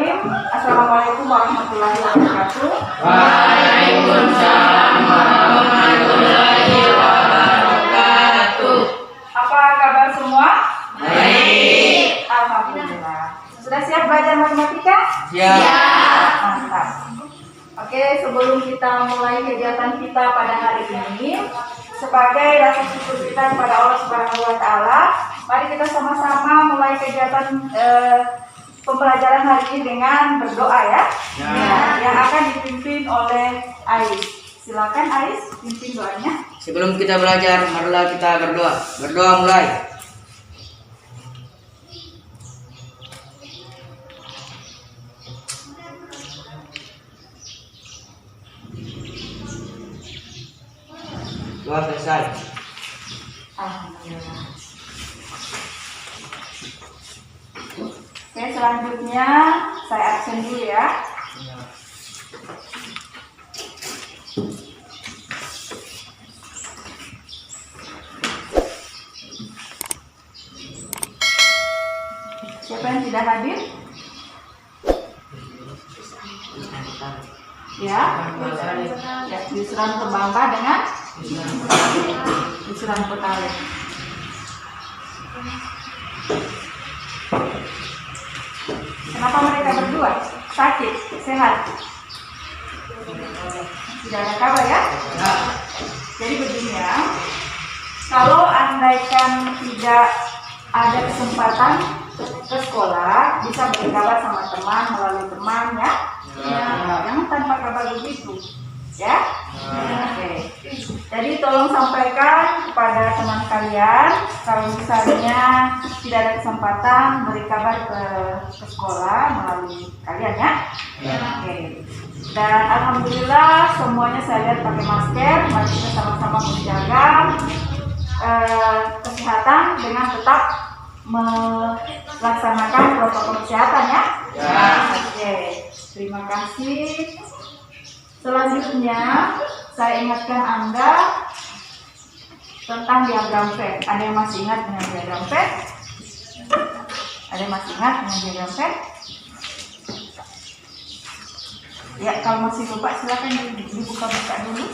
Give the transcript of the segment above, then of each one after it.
Bismillahirrahmanirrahim. Assalamualaikum warahmatullahi wabarakatuh. Waalaikumsalam warahmatullahi wabarakatuh. Apa kabar semua? Baik. Alhamdulillah. Sudah siap belajar matematika? Ya. Mantap. Oke, sebelum kita mulai kegiatan kita pada hari ini, sebagai rasa syukur kita kepada Allah Subhanahu wa Ta'ala, mari kita sama-sama mulai kegiatan pembelajaran hari ini dengan berdoa ya. Yang akan dipimpin oleh Ais. Silakan Ais, pimpin doanya. Sebelum kita belajar, marilah kita berdoa. Berdoa mulai. Doa selesai. Alhamdulillah. Oke, selanjutnya saya absen dulu ya. Siapa yang tidak hadir? Ya, Yusran Kebangka dengan Yusran Putale. Kenapa mereka berdua? Sakit? Sehat? Tidak ada kabar ya? Jadi begini ya, kalau andaikan tidak ada kesempatan ke sekolah, bisa berkabar sama teman melalui teman ya. Jangan tanpa kabar begitu ya. Oke. Jadi tolong sampaikan kepada teman kalian kalau misalnya tidak ada kesempatan beri kabar ke sekolah melalui kalian ya. Oke. Dan alhamdulillah semuanya saya lihat pakai masker. Mari kita sama-sama menjaga kesehatan dengan tetap melaksanakan protokol kesehatan ya. Oke. Terima kasih. Selanjutnya saya ingatkan Anda tentang diagram Venn. Ada yang masih ingat dengan diagram Venn? Ada yang masih ingat dengan diagram Venn? Ya, kalau masih lupa silakan dibuka-buka dulu.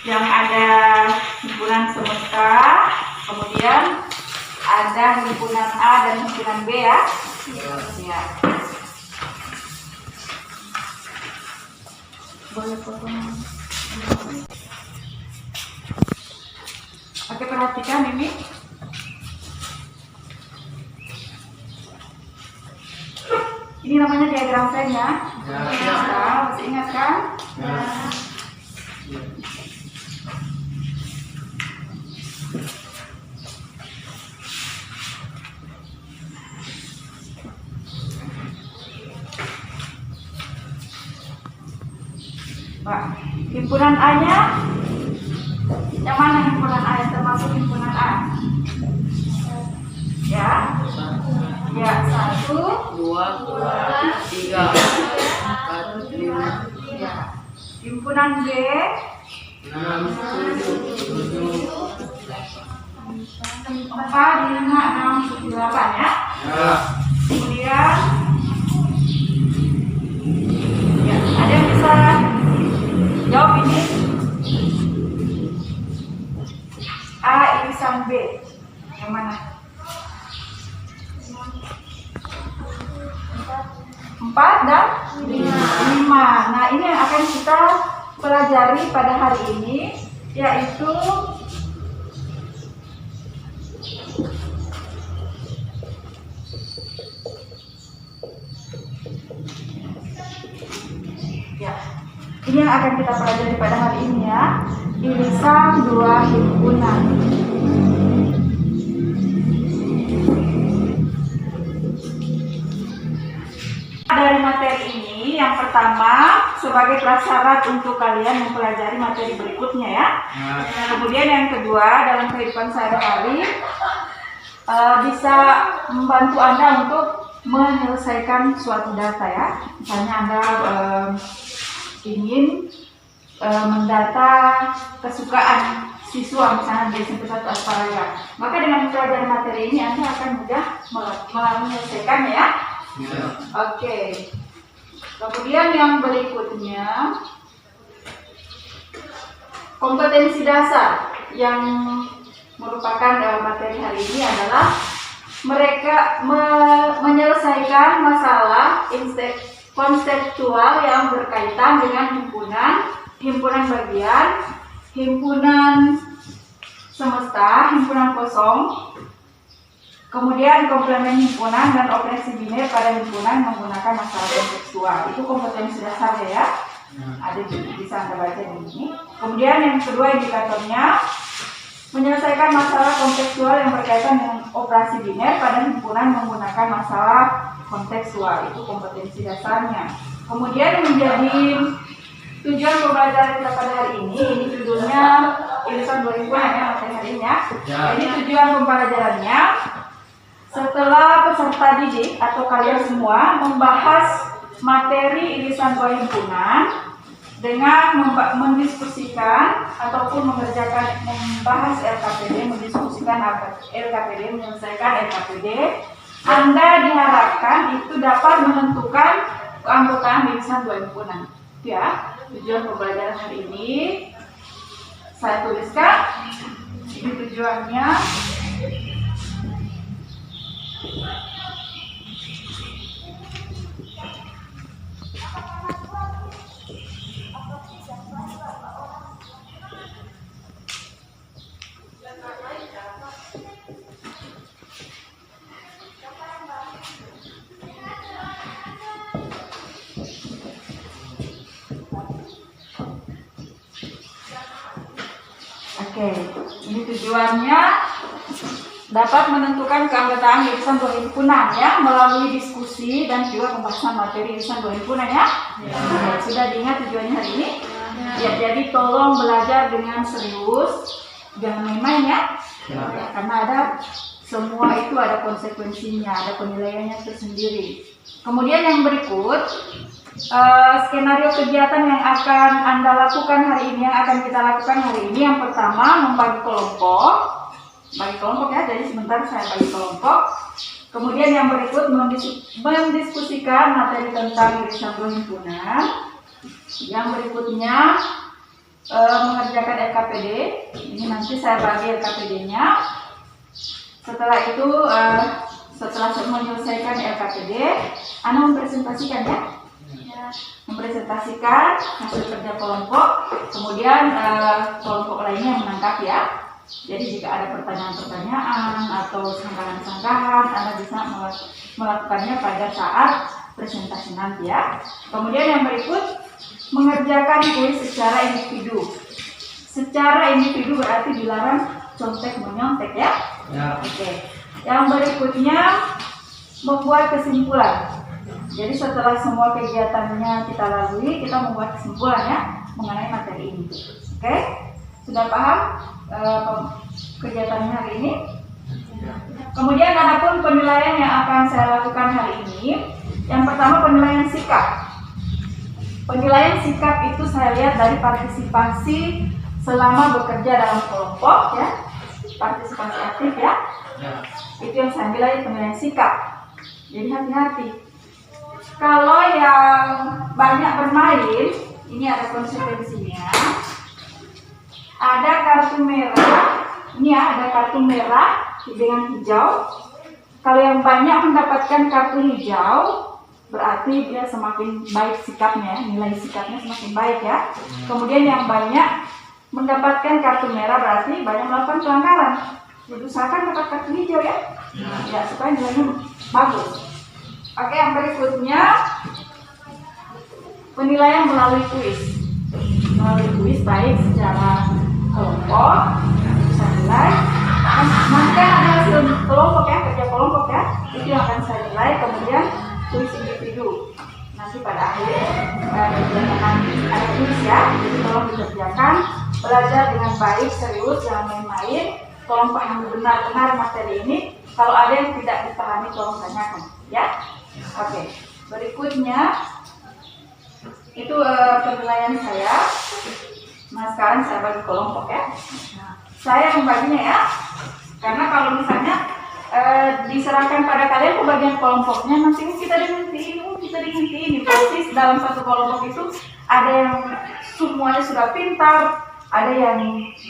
Yang ada himpunan semesta, kemudian ada himpunan A dan himpunan B ya. Ya. Boleh potong. Oke, perhatikan ini. Ini namanya diagram Venn ya. Masih ingat kan? Pak, himpunan A-nya yang mana himpunan A yang termasuk himpunan A? Ya, ya 1, 2, 3, 4, 5, ya. Himpunan B 6, 7, 4, 5, 6, 7, 8 ya. Kemudian ya, ada yang bisa jawab ini? A irisan B yang mana? 4 dan 5. Nah, ini yang akan kita pelajari pada hari ini, yaitu ya, ini yang akan kita pelajari pada hari ini ya, irisan dua himpunan. Dari materi ini, yang pertama, sebagai prasyarat untuk kalian mempelajari materi berikutnya ya. Kemudian yang kedua, dalam kehidupan sehari-hari bisa membantu Anda untuk menyelesaikan suatu data ya. Misalnya Anda ingin mendata kesukaan siswa misalnya di SMP 1 Asparaga, maka dengan mempelajari materi ini Anda akan mudah menyelesaikannya ya. Oke. Kemudian yang berikutnya, kompetensi dasar yang merupakan materi hari ini adalah mereka menyelesaikan masalah konseptual yang berkaitan dengan himpunan bagian, himpunan semesta, himpunan kosong, kemudian komplemen himpunan dan operasi biner pada himpunan menggunakan masalah konseptual. Itu kompetensi dasarnya ya. Ada bisa Anda baca di sini. Kemudian yang kedua indikatornya, menyelesaikan masalah kontekstual yang berkaitan dengan operasi biner pada himpunan menggunakan masalah kontekstual. Itu kompetensi dasarnya. Kemudian menjadi tujuan pembelajaran kita pada hari ini judulnya irisan 2 himpunan ya materi hari ini ya. Jadi tujuan pembelajarannya, setelah peserta didik atau kalian semua membahas materi irisan 2 himpunan dengan mendiskusikan ataupun membahas LKPD, menyelesaikan LKPD, Anda diharapkan itu dapat menentukan keanggotaan irisan 2 himpunan. Ya, tujuan pembelajaran hari ini saya tuliskan. Ini tujuannya. Oke, ini tujuannya dapat menentukan keanggotaan irisan 2 himpunan ya melalui diskusi dan juga pembahasan materi irisan 2 himpunan ya. Oke, sudah diingat tujuannya hari ini? Ya, jadi tolong belajar dengan serius, jangan main-main ya. Karena ada semua itu ada konsekuensinya, ada penilaiannya tersendiri. Kemudian yang berikut, skenario kegiatan yang akan Anda lakukan hari ini, yang akan kita lakukan hari ini. Yang pertama, membagi kelompok. Bagi kelompok ya, jadi sebentar saya bagi kelompok. Kemudian yang berikut, mendiskusikan materi tentang irisan 2 himpunan. Yang berikutnya, mengerjakan LKPD. Ini nanti saya bagi LKPD-nya. Setelah itu, setelah menyelesaikan LKPD, Anda mempresentasikan ya. Mempresentasikan hasil kerja kelompok, kemudian kelompok lainnya menangkap ya. Jadi jika ada pertanyaan-pertanyaan atau sanggahan-sanggahan, Anda bisa melakukannya pada saat presentasi nanti ya. Kemudian yang berikut, mengerjakan kuis secara individu. Secara individu berarti dilarang contek menyontek ya. Oke. Yang berikutnya, membuat kesimpulan. Jadi setelah semua kegiatannya kita lalui, kita membuat kesimpulan ya mengenai materi ini. Oke? Sudah paham kegiatannya hari ini? Kemudian adapun penilaian yang akan saya lakukan hari ini, yang pertama penilaian sikap. Penilaian sikap itu saya lihat dari partisipasi selama bekerja dalam kelompok ya, partisipasi aktif ya. Itu yang saya nilai penilaian sikap. Jadi hati-hati. Kalau yang banyak bermain, ini ada konsekuensinya. Ada kartu merah, ini ya ada kartu merah dengan hijau. Kalau yang banyak mendapatkan kartu hijau, berarti dia semakin baik sikapnya, nilai sikapnya semakin baik ya. Kemudian yang banyak mendapatkan kartu merah berarti banyak melakukan pelanggaran. Berusahakan dapat kartu hijau ya, ya supaya nilainya bagus. Oke, yang berikutnya penilaian melalui kuis. Melalui kuis baik secara kelompok bisa nilai. Nanti ada hasil kelompok ya, kerja kelompok ya, itu yang akan saya nilai. Kemudian kuis individu nanti pada akhir kegiatan nanti. ada tulis ya, jadi tolong dikerjakan, belajar dengan baik, serius, jangan main-main, tolong pahami benar-benar materi ini. Kalau ada yang tidak dipahami tolong tanyakan ya. Oke, berikutnya itu penilaian saya. Nah sekarang saya bagi kelompok ya. Nah, saya membaginya ya, karena kalau misalnya diserahkan pada kalian pembagian kelompoknya, nanti kita dihentiin, pasti dalam satu kelompok itu ada yang semuanya sudah pintar, ada yang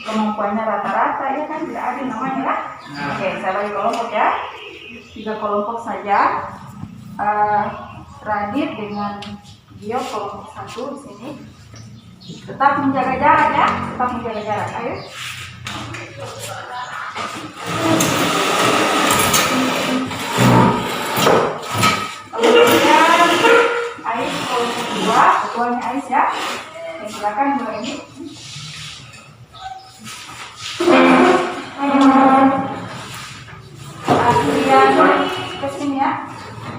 kemampuannya rata-rata, ya kan, tidak ada namanya ya. Oke, saya bagi kelompok ya, 3 kelompok saja. Radit dengan Gio kelompok 1 di sini. Tetap menjaga jarak ya, tetap menjaga jarak. Ayo. Kemudian Ais kelompok 2, ketuanya Ais ya. Silakan mulai ini. Adriani kesini ya.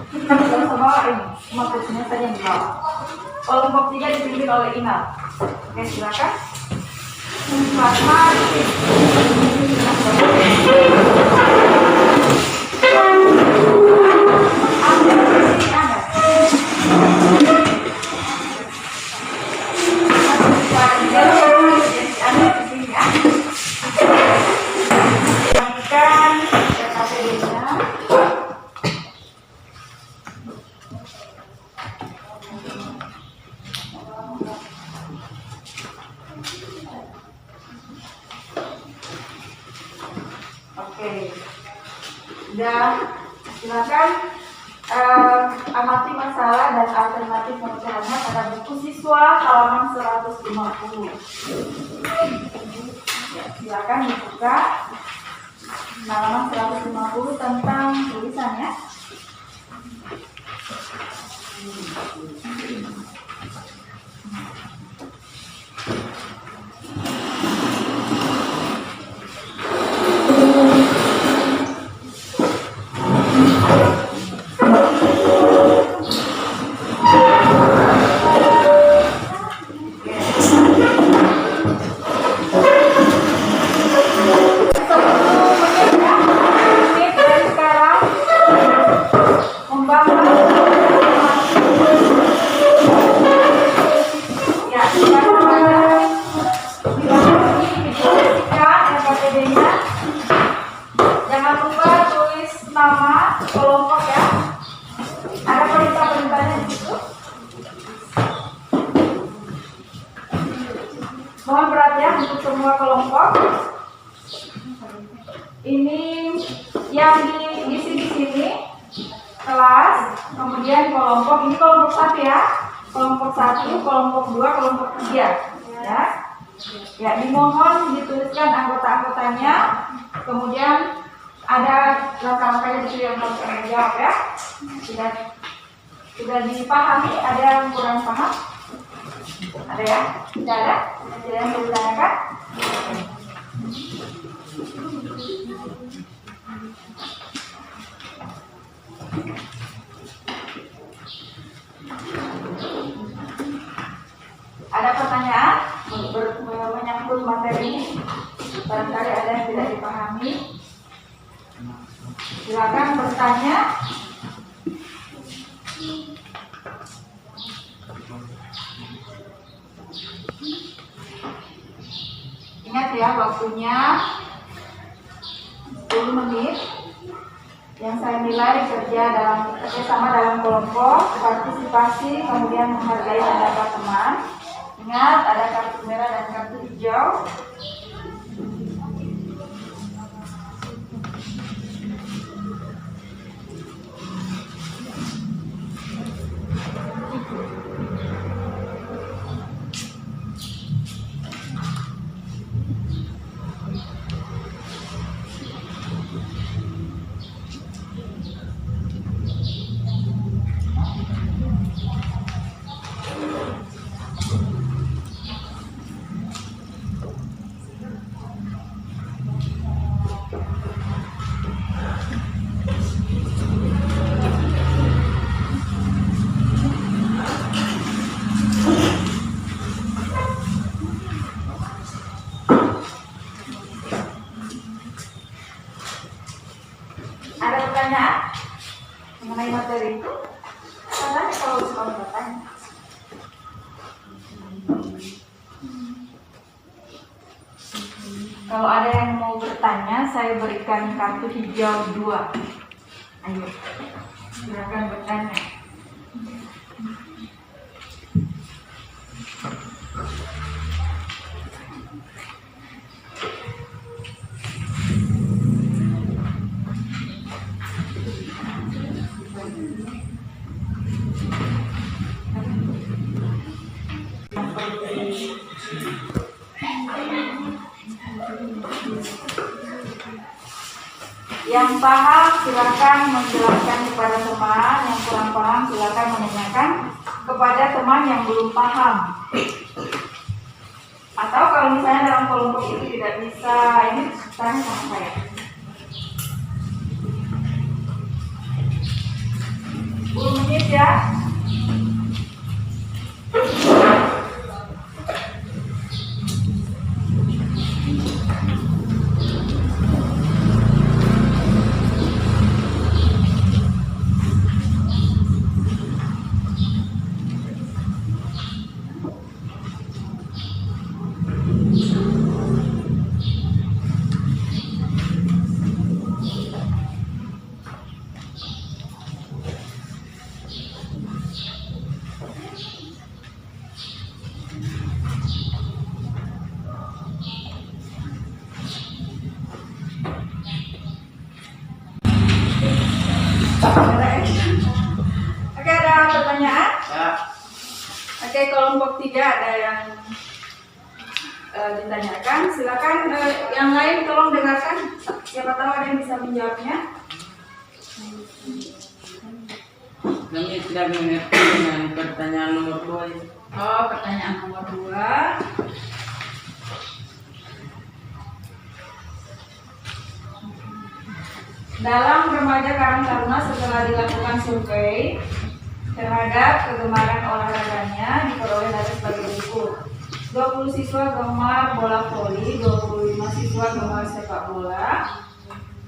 Kita bisa bawa ini, cuma kursinya saja yang dibawa. Kelompok 3 dipimpin oleh Inal. Oke, silakan. Selamat. Oke, dan silakan amati masalah dan alternatif pemecahannya pada buku siswa halaman 150. Ya, silakan dibuka halaman 150 tentang tulisannya. Mohon perhatian untuk semua kelompok. Ini yang diisi di sini kelas, kemudian kelompok. Ini kelompok 1 ya. Kelompok 1, kelompok 2, kelompok 3 ya. Ya, dimohon dituliskan anggota-anggotanya. Kemudian ada langkah-langkahnya itu yang harus Anda jawab ya. Sudah dipahami, ada yang kurang paham? Ada ya? Tidak ada? Tidak yang perlu ditanyakan? Ada pertanyaan menyangkut materi ini? Barangkali ada yang tidak dipahami. Silakan bertanya. Ingat ya, waktunya 10 menit. Yang saya nilai kerjasama dalam kelompok, partisipasi, kemudian menghargai pendapat teman. Ingat, ada kartu merah dan kartu hijau. Ada pertanyaan mengenai materi itu? Katanya kalau kamu bertanya. Kalau ada yang mau bertanya, saya berikan kartu hijau 2. Ayo, silakan bertanya. Yang paham silakan menjelaskan kepada teman, yang kurang paham silakan menanyakan kepada teman yang belum paham. Atau kalau misalnya dalam kelompok itu tidak bisa, ini tanya sama saya. Menit ya. Oke, ada pertanyaan? Ya. Oke, kelompok 3 ada yang ditanyakan. Silakan yang lain tolong dengarkan. Siapa tahu ada yang bisa menjawabnya. Kami tidak mengerti dengan pertanyaan nomor 2 ini. Oh, pertanyaan nomor 2. Dalam remaja Karang Taruna setelah dilakukan survei terhadap kegemaran olahraganya diperoleh data sebagai berikut. 20 siswa gemar bola voli, 25 siswa gemar sepak bola,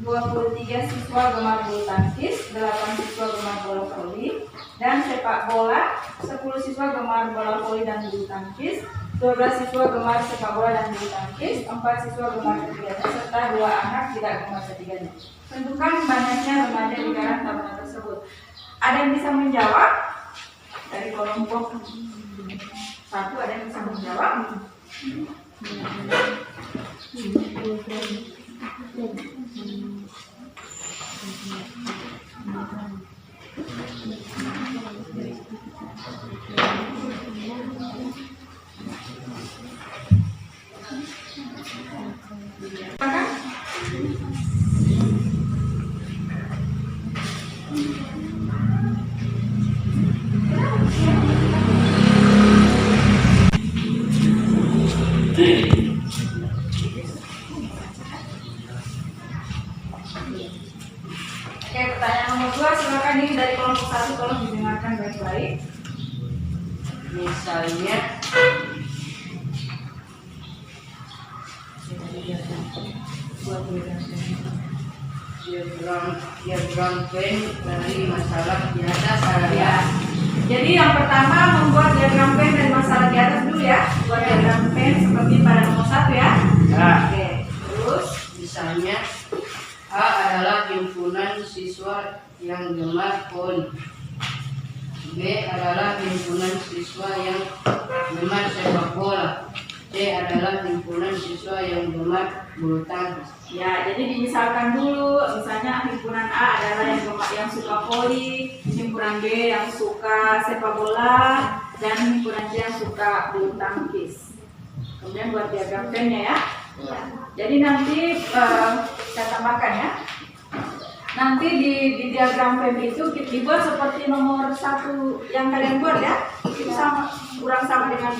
23 siswa gemar bulu tangkis, 8 siswa gemar bola voli dan sepak bola, 10 siswa gemar bola voli dan bulu tangkis, 12 siswa gemar sepak bola dan bulu tangkis, 4 siswa gemar ketiganya, serta 2 anak tidak gemar ketiganya. Tentukan banyaknya remaja di Karang Taruna tersebut. Ada yang bisa menjawab? Dari kelompok 1 ada yang bisa menjawab? Oke, pertanyaan nomor 2, silakan ini dari kelompok 1 tolong didengarkan baik-baik. Misalnya diagram pen dari masalah di atas Ya. Jadi yang pertama membuat diagram pen dari masalah di atas dulu ya. Buat diagram pen seperti pada nomor 1 ya. Ya. Oke, terus Misalnya A adalah himpunan siswa yang gemar voli, B adalah himpunan siswa yang gemar sepak bola, C adalah himpunan siswa yang gemar bulu tangkis. ya, jadi dimisalkan dulu. Misalnya himpunan A adalah yang suka voli, himpunan B yang suka sepak bola, dan himpunan C yang suka bulu tangkis. Kemudian buat diagram pennya ya. Jadi nanti saya tambahkan ya. Nanti di diagram pen itu dibuat seperti nomor 1 yang kalian buat ya. Itu sama, kurang sama dengan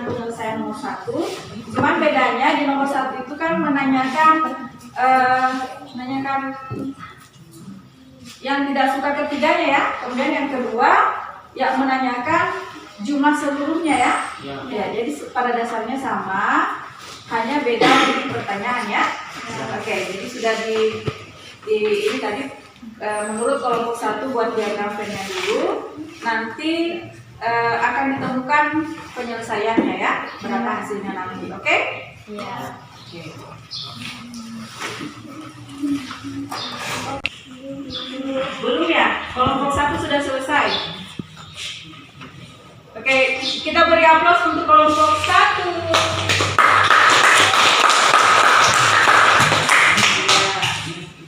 penyelesaian nomor 1. Cuman bedanya di nomor 1 itu kan menanyakan yang tidak suka ketiganya ya. Kemudian yang kedua yang menanyakan jumlah seluruhnya ya. Ya, jadi pada dasarnya sama, hanya beda di pertanyaan ya. Oke, jadi sudah ini tadi menurut kelompok 1 buat diagram Venn-nya dulu. Nanti akan ditemukan penyelesaiannya ya, berapa hasilnya nanti. Oke? Iya. Oke. Belum ya? Kelompok 1 sudah selesai. Oke, kita beri aplaus untuk kelompok 1.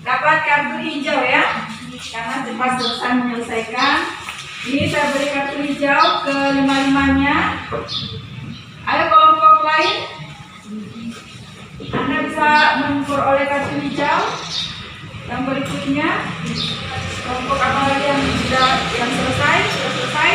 Dapat kartu hijau ya, karena cepat selesai menyelesaikan. Ini saya beri kartu hijau ke 5-5-nya. Ayo kelompok lain, Anda bisa memperoleh kartu hijau. Yang berikutnya, kelompok apa lagi yang selesai? Sudah selesai?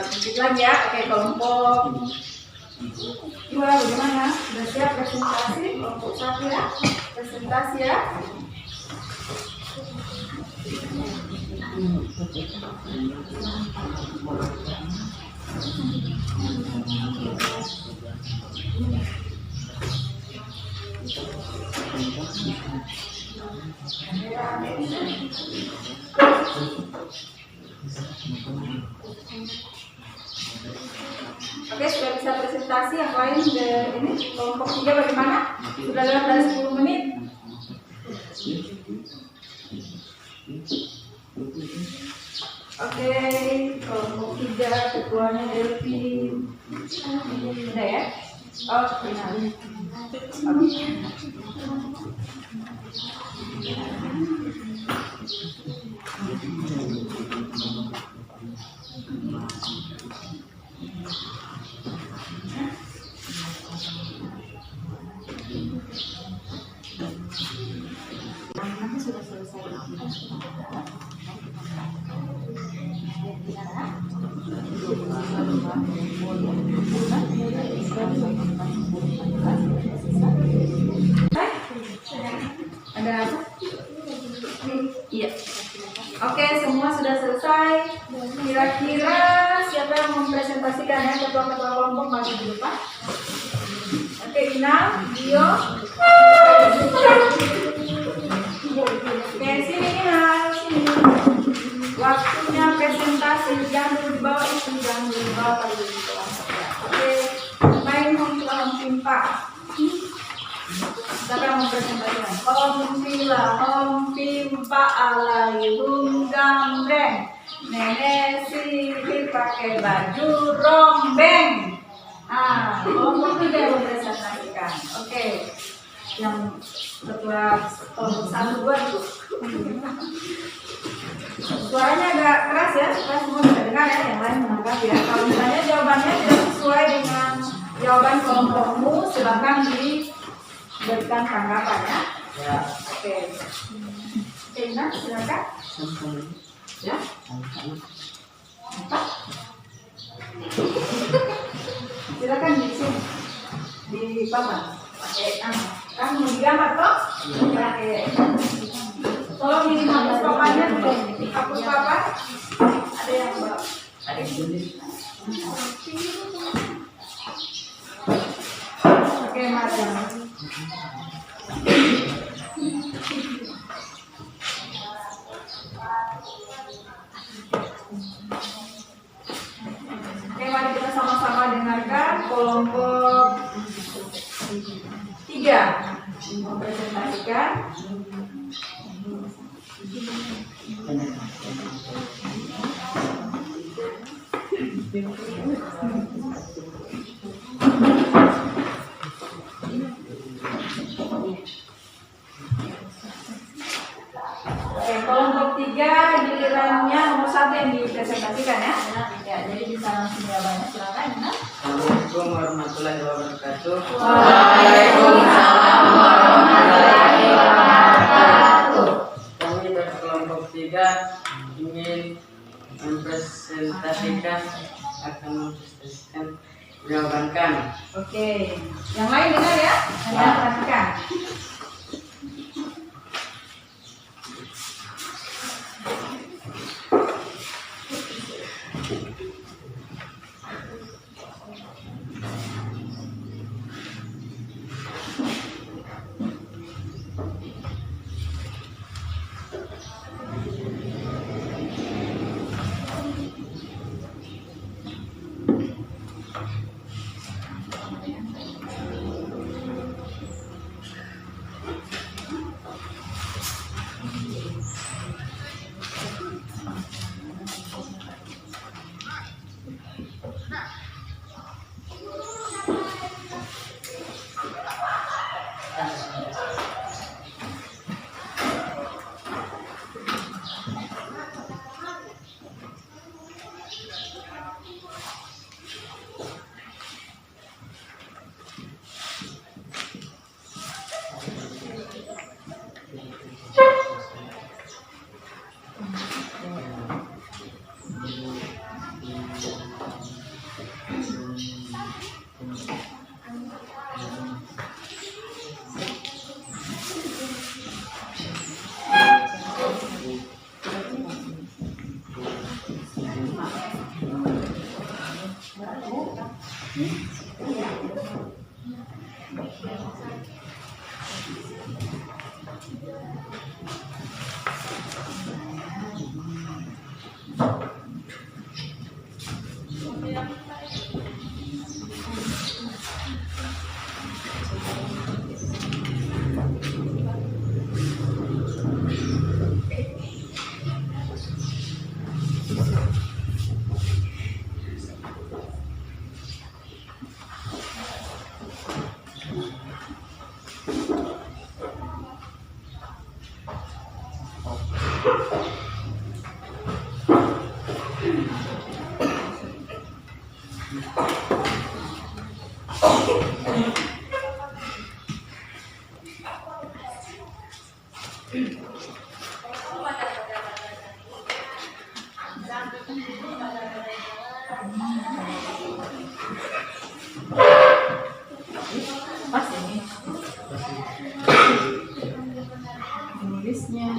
Sedikit lagi ya. Oke, kelompok bagaimana? Sudah siap presentasi? Kelompok 1 ya, presentasi ya. Oke, sudah bisa presentasi. Yang lain ini kelompok 3 bagaimana? Sudah lewat dari 10 menit. Oke, kelompok 3 ketuanya Delvin. Sudah ya? Oh, benar. Oke. Sudah selesai. Ada apa? Iya. Oke, semua sudah selesai. Kira-kira siapa yang mempresentasikan ya? Ketua-ketua kelompok maju di depan. Oke, Inal, Dio. Oke, sini Inal, sini. Waktunya presentasi, jangan dulu di bawah itu, jangan dulu di bawah kalau di kelompok ya. Oke, main home pimpa. Siapa yang mau presentasikan? Home pimpa alai gambreng. Nenek Siti pakai baju rombeng. Kelompok 3 yang mempresentasikan. Oke. yang setelah kelompok 1, 2 itu. Suaranya agak keras ya, supaya semua bisa dengar ya, yang lain menangkap ya. Kalau misalnya jawabannya tidak sesuai dengan jawaban kelompokmu, silakan diberikan tanggapan ya. Ya. Oke. Oke, Ina, silakan. Ya. Apa? Silakan di sini. Di papan. Pakai kan mau digambar toh? Pakai. Tolong dihapus papannya, hapus papan. Ada yang bawa. Ada yang sini. Oke, macam. Oke, mari kita sama-sama dengarkan kelompok 3 mempresentasikan. Oke, kelompok 3 gilirannya nomor 1 yang dipresentasikan ya. Ya, jadi bisa langsung jawabannya, silakan ya. Assalamualaikum warahmatullahi wabarakatuh. Waalaikumsalam warahmatullahi wabarakatuh. Kami dari kelompok 3 ingin mempresentasikan jawaban kami. Oke, yang lain dengar ya, kalian perhatikan. Pas ini nulisnya.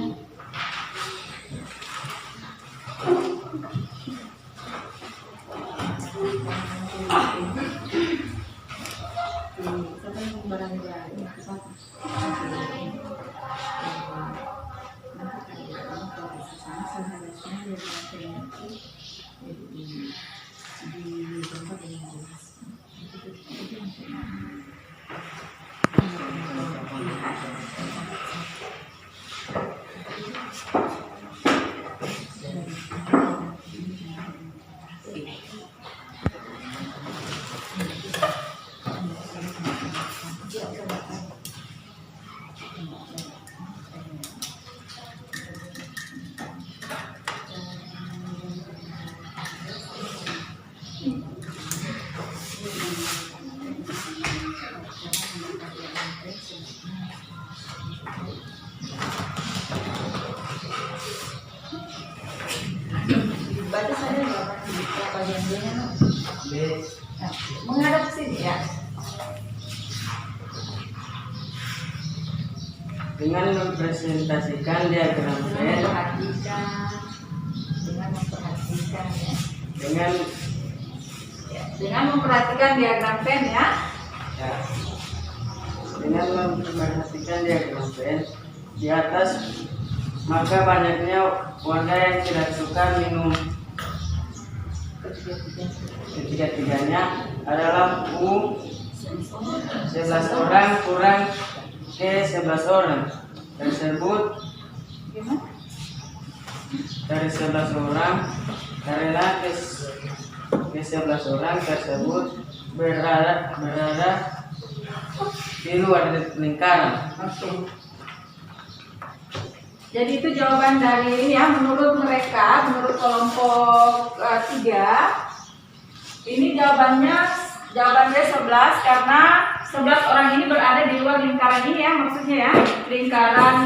Baca saja apa janjinya. B. Nah, menghadap ke sini ya. Dengan mempresentasikan diagram Venn Dengan memperhatikan diagram Venn ya. ya, dengan memperhatikan diagram Venn di atas, maka banyaknya warga yang tidak suka minum ketiga-tiganya adalah U 11 orang kurang K 11 orang tersebut dari 11 orang, karena ke 11 orang tersebut berada di luar lingkaran. Oke. Jadi itu jawaban dari ini ya, menurut mereka, menurut kelompok 3. Ini jawabannya 11 karena 11 orang ini berada di luar lingkaran ini ya, maksudnya ya, lingkaran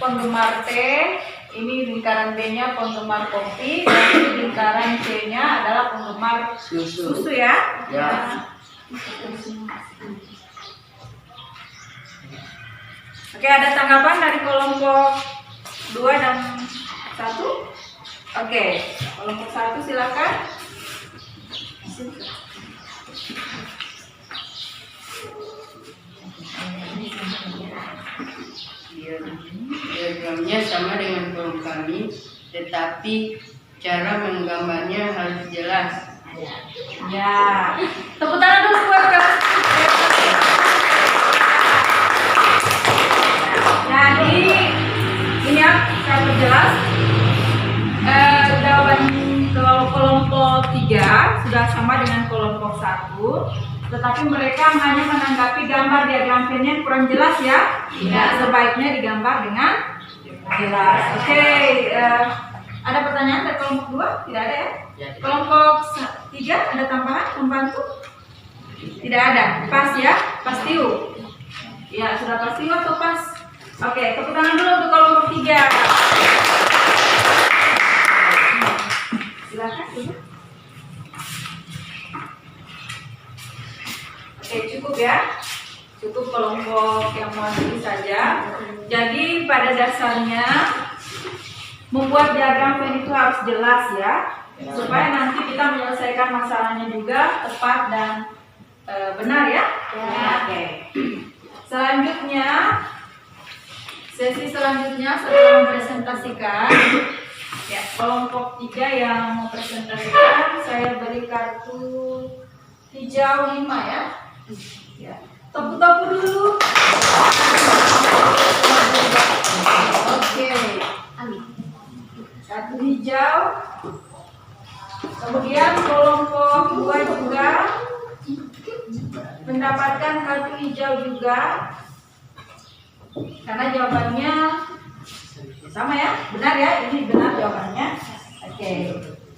penggemar teh, ini lingkaran B-nya penggemar kopi, dan lingkaran C-nya adalah penggemar susu ya. Ya. Oke, ada tanggapan dari kelompok 2 dan 1? Oke, kelompok 1 silakan. Diagramnya sama dengan kolom kami, tetapi cara menggambarnya harus jelas. Ya, tepuk tangan dulu buat kelas. Jadi ini ya, saya perjelas. Jawaban kelompok 3 sudah sama dengan kelompok 1, tetapi mereka hanya menanggapi gambar diagram Venn yang kurang jelas ya. Ya, sebaiknya digambar dengan jelas. Oke, ada pertanyaan dari kelompok 2? Tidak ada ya? Kelompok 3 ada tambahan membantu? Tidak ada. Pas ya? Pastiu. Ya, sudah pastiu atau pas? Oke, tepuk tangan dulu untuk kelompok 3. Silakan dulu. Oke, cukup ya. Cukup kelompok yang mewakili saja. Jadi pada dasarnya membuat diagram Venn itu harus jelas ya, supaya nanti kita menyelesaikan masalahnya juga tepat dan benar ya. Oke. Selanjutnya, sesi selanjutnya setelah mempresentasikan, ya kelompok 3 yang mempresentasikan saya beri kartu hijau 5 ya. Ya. Tepuk-tepuk dulu. Oke. Kartu hijau. Kemudian kelompok 2 juga mendapatkan kartu hijau juga. Karena jawabannya sama ya, benar ya, ini benar jawabannya. Oke,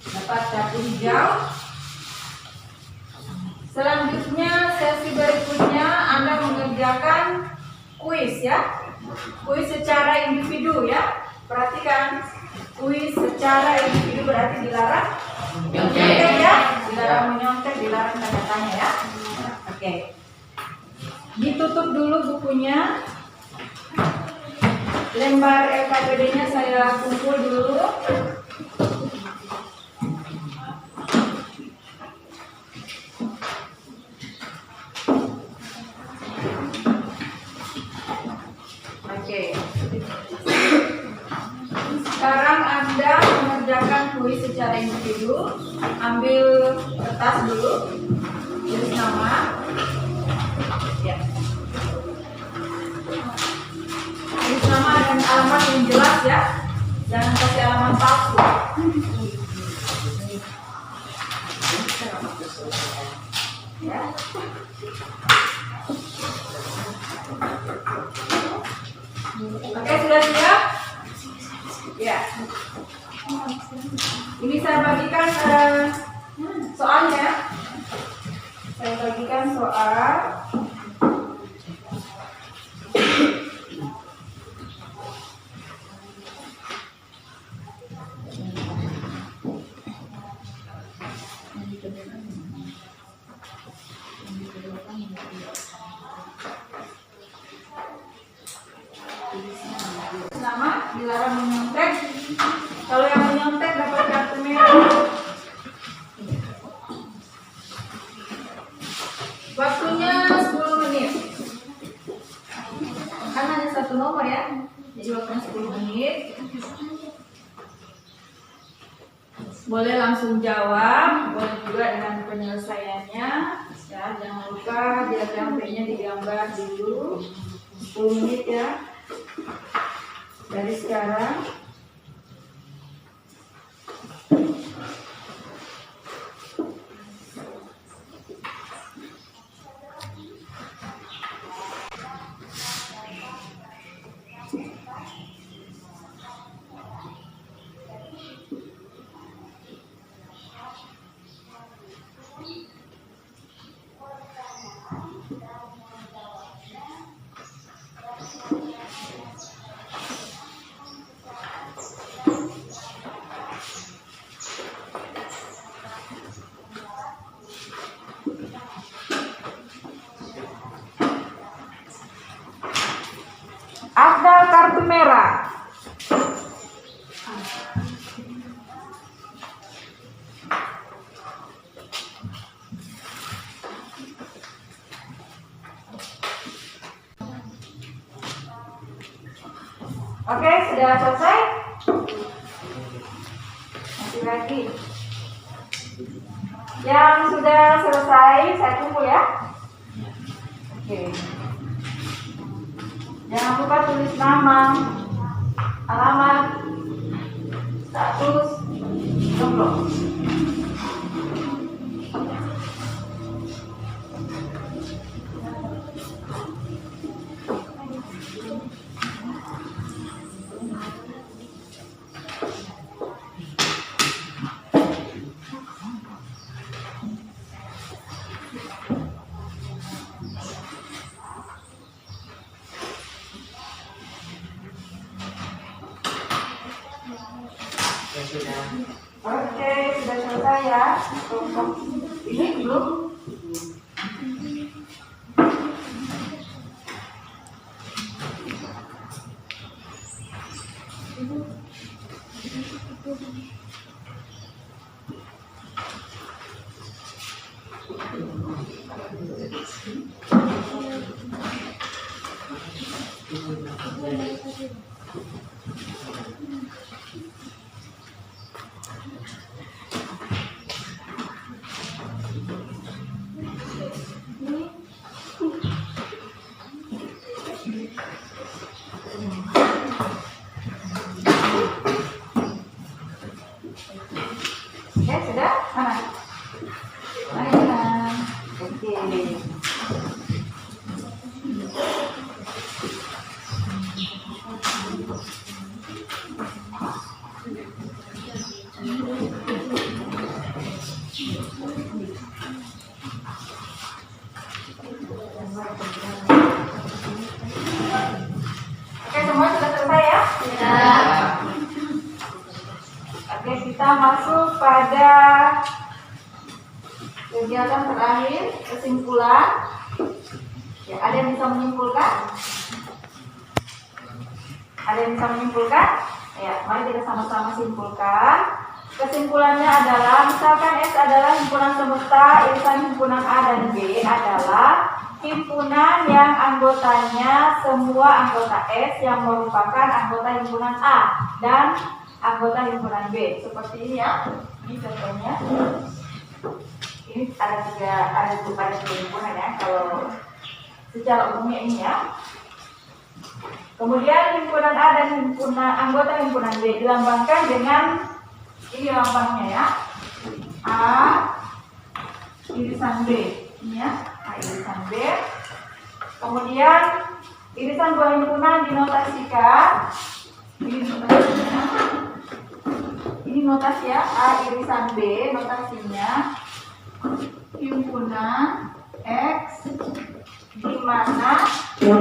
dapat kartu hijau. Selanjutnya sesi berikutnya Anda mengerjakan kuis ya, kuis secara individu ya. Perhatikan, kuis secara individu berarti dilarang menyontek ya, dilarang menyontek, dilarang tanda tanya ya. Oke, ditutup dulu bukunya. Lembar LKPD-nya saya kumpul dulu. Oke. Sekarang Anda mengerjakan kuis secara individu. Ambil kertas dulu, tulis nama. Ya. Tulis nama dan alamat yang jelas ya. Jangan kasih alamat palsu. Ya. Oke, sudah siap? Ya. Ini saya bagikan soalnya. Saya bagikan soal. Nama dilarang menyontek. Kalau yang menyontek dapat kartu merah. Waktunya 10 menit. Kan hanya satu nomor ya. Jadi waktunya 10 menit. Boleh langsung jawab, boleh juga dengan penyelesaiannya. Ya, jangan lupa diagram P-nya digambar dulu. 10 menit ya. Dari sekarang. Ada kartu merah. Oke, sudah selesai? Masih lagi. Yang sudah selesai, saya tunggu ya. Oke. Jangan lupa tulis nama, alamat, status, nomor. Oke, sudah selesai ya. Ini belum. Oke, sudah? Mana? Mana? Oke. Oke, semua sudah selesai ya? Ya. Oke, kita masuk pada kegiatan terakhir, kesimpulan. Ya, ada yang bisa menyimpulkan? Ada yang bisa menyimpulkan? Ya, mari kita sama-sama simpulkan. Kesimpulannya adalah, misalkan S adalah himpunan semesta, irisan himpunan A dan B adalah himpunan yang anggotanya semua anggota S yang merupakan anggota himpunan A dan anggota himpunan B. Seperti ini ya. Ini contohnya. Ini ada tiga himpunan ya. Kalau secara umumnya ini ya. Kemudian himpunan A dan anggota himpunan B dilambangkan dengan ini lambangnya ya. A irisan B. Ini ya. A irisan B. Kemudian irisan dua himpunan dinotasikan notasikan. Ini notasinya. Ini notasi ya, A irisan B, notasinya himpunan X di mana ya,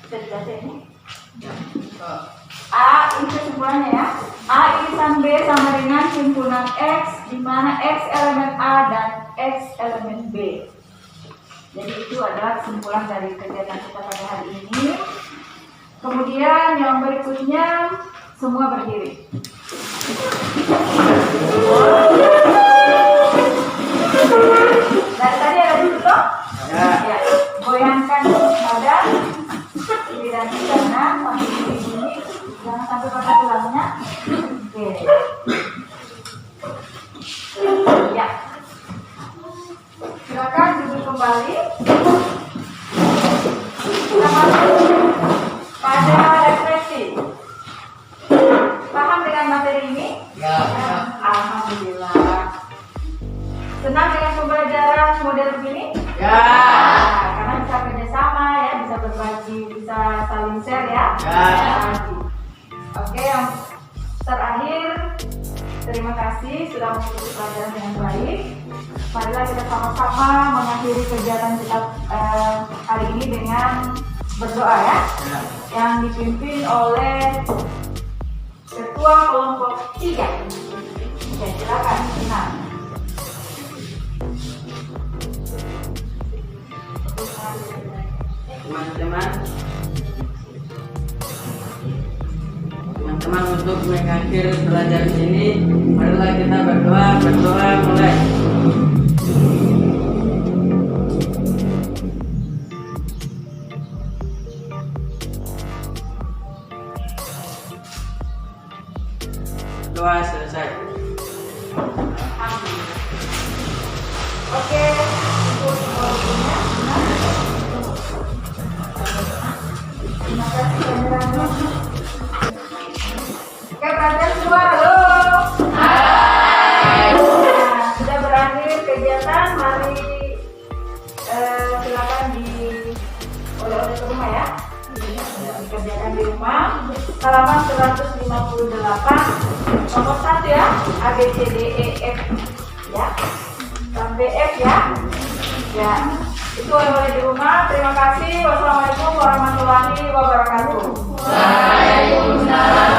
bisa dibaca ini. A ini kesimpulannya ya. A irisan B sama dengan himpunan X di mana X elemen A dan X elemen B. Jadi itu adalah kesimpulan dari kegiatan kita pada hari ini. Kemudian yang berikutnya semua berdiri. Dari tadi ada duduk toh? Ya. Goyangkan badan kiri dan kanan sampai bunyi, jangan sampai patah tulangnya. Oke. Ya. Silakan duduk kembali. Kita masuk pada refleksi. Paham dengan materi ini? Ya. Alhamdulillah. Senang dengan pembelajaran model begini? Ya. Nah, karena bisa kerjasama ya, bisa berbagi, bisa saling share ya. Ya. Oke, yang terakhir, terima kasih sudah mengikuti pelajaran dengan baik. Marilah kita sama-sama mengakhiri kegiatan kita hari ini dengan berdoa ya, yang dipimpin oleh Ketua Kelompok 3. Oke, silakan. Nah. Teman-teman untuk mengakhiri pelajaran ini, marilah kita berdoa mulai. Doa selesai. Oke, untuk waktunya. Terima kasih banyak. Oke, perhatian semua, halo. Hai. Nah, sudah berakhir kegiatan, mari silakan oleh-oleh ke rumah ya. Dikerjakan di rumah. Halaman 158, nomor 1 ya, A B C D E F ya, sampai F ya. Ya, itu oleh-oleh di rumah. Terima kasih. Wassalamualaikum warahmatullahi wabarakatuh. Waalaikumsalam.